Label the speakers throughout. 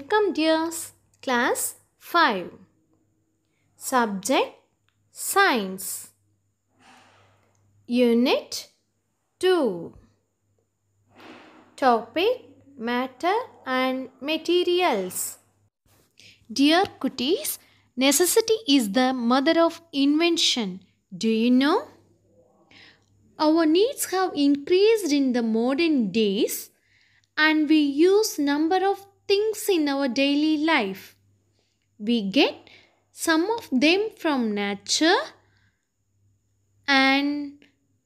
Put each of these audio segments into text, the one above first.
Speaker 1: Welcome dears, class 5. Subject Science. Unit 2. Topic Matter and Materials. Dear Kutis, necessity is the mother of invention. Do you know? Our needs have increased in the modern days and we use number of things in our daily life. We get some of them from nature and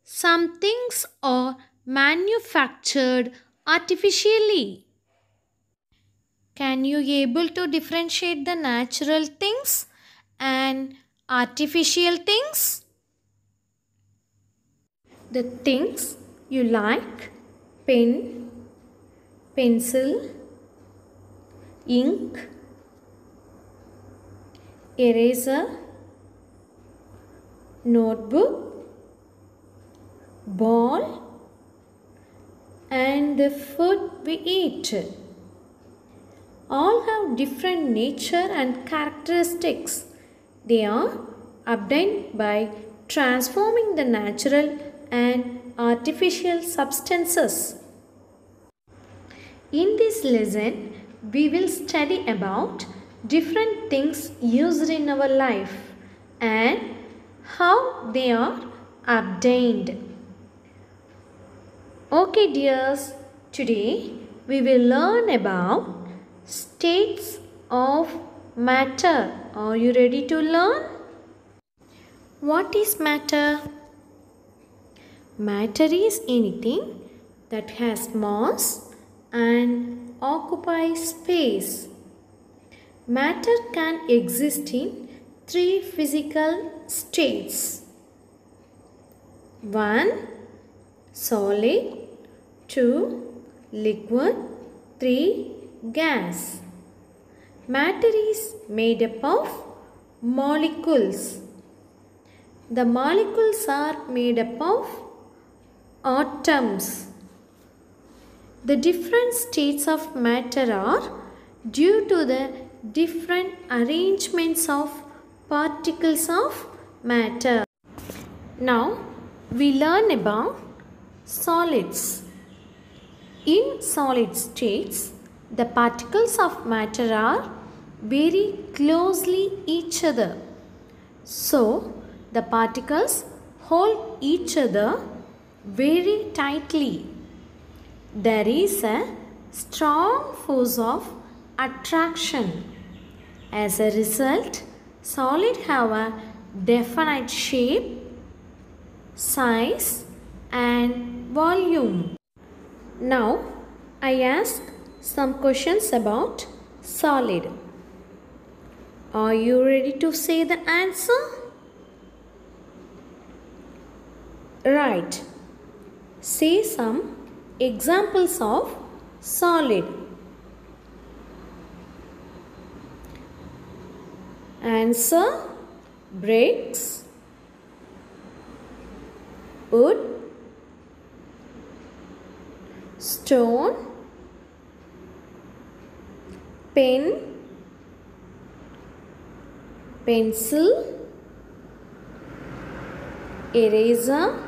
Speaker 1: some things are manufactured artificially. Can you able to differentiate the natural things and artificial things? The things you like: pen, pencil, ink, eraser, notebook, ball, and the food we eat. All have different nature and characteristics. They are obtained by transforming the natural and artificial substances. In this lesson, we will study about different things used in our life and how they are obtained. Okay dears, today we will learn about states of matter. Are you ready to learn? What is matter? Matter is anything that has mass and occupies space. Matter can exist in 3 physical states. 1. Solid, 2. Liquid, 3. Gas. Matter is made up of molecules. The molecules are made up of atoms. The different states of matter are due to the different arrangements of particles of matter. Now we learn about solids. In solid states, the particles of matter are very closely each other. So the particles hold each other very tightly. There is a strong force of attraction. As a result, solids have a definite shape, size and volume. Now I ask some questions about solid. Are you ready to say the answer? Right. Say some examples of solid. Answer: bricks, wood, stone, pen, pencil, eraser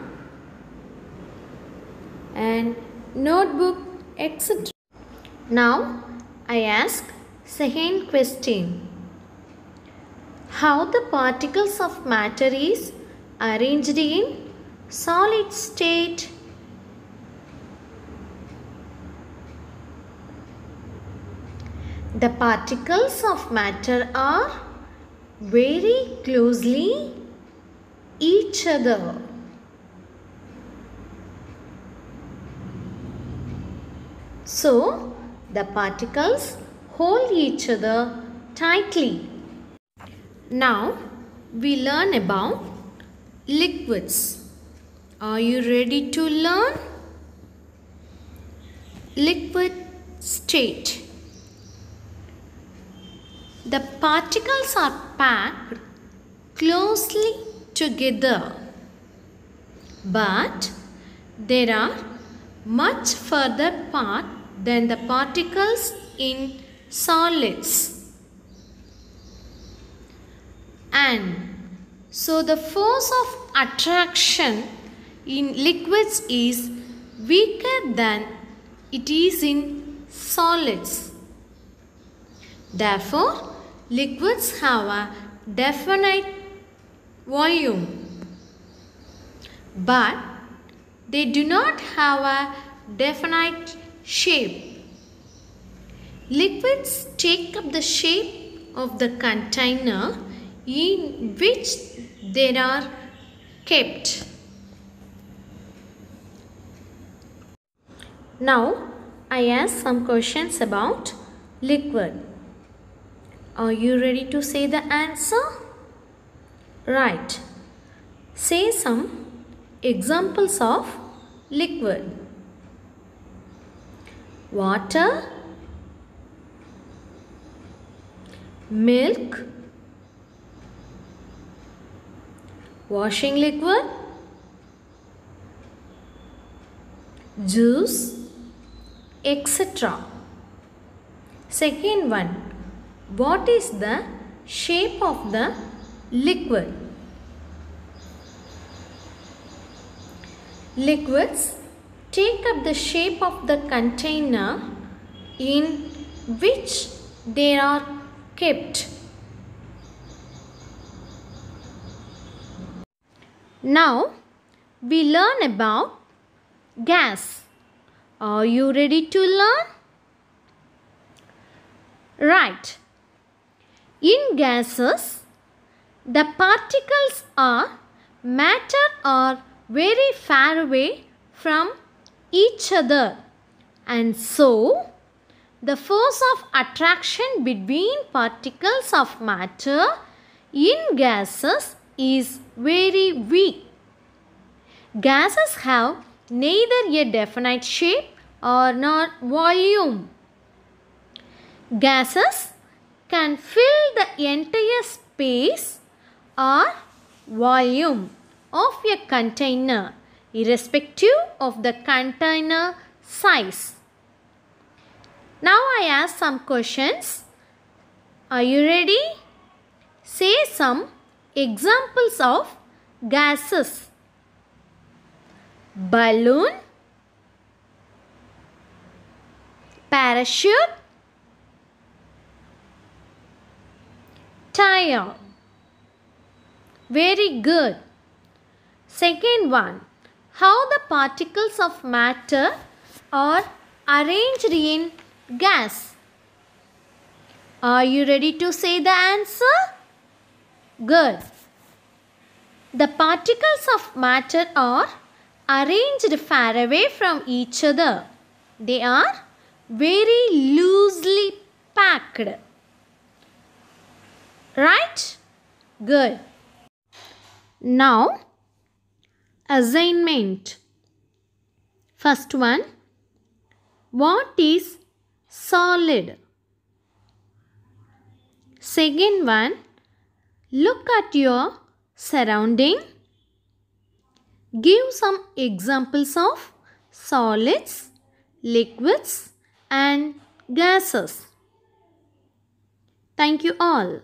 Speaker 1: and notebook, etc. Now I ask second question. How the particles of matter is arranged in solid state? The particles of matter are very closely each other. So the particles hold each other tightly. Now we learn about liquids. Are you ready to learn? Liquid state. The particles are packed closely together, but there are much further apart than the particles in solids. And so the force of attraction in liquids is weaker than it is in solids. Therefore, liquids have a definite volume, but they do not have a definite shape. Liquids take up the shape of the container in which they are kept. Now, I ask some questions about liquid. Are you ready to say the answer? Right. Say some examples of liquid. Water, milk, washing liquid, juice, etc. Second one, what is the shape of the liquid? Liquids take up the shape of the container in which they are kept. Now we learn about gas. Are you ready to learn? Right. In gases, the particles or matter are very far away from each other, and so the force of attraction between particles of matter in gases is very weak. Gases have neither a definite shape or nor volume. Gases can fill the entire space or volume of a container irrespective of the container size. Now I ask some questions. Are you ready? Say some examples of gases. Balloon, parachute, tire. Very good. Second one, how the particles of matter are arranged in gas. Are you ready to say the answer? Good. The particles of matter are arranged far away from each other. They are very loosely packed. Right? Good. Now, assignment. First one, what is solid? Second one, look at your surrounding. Give some examples of solids, liquids and gases. Thank you all.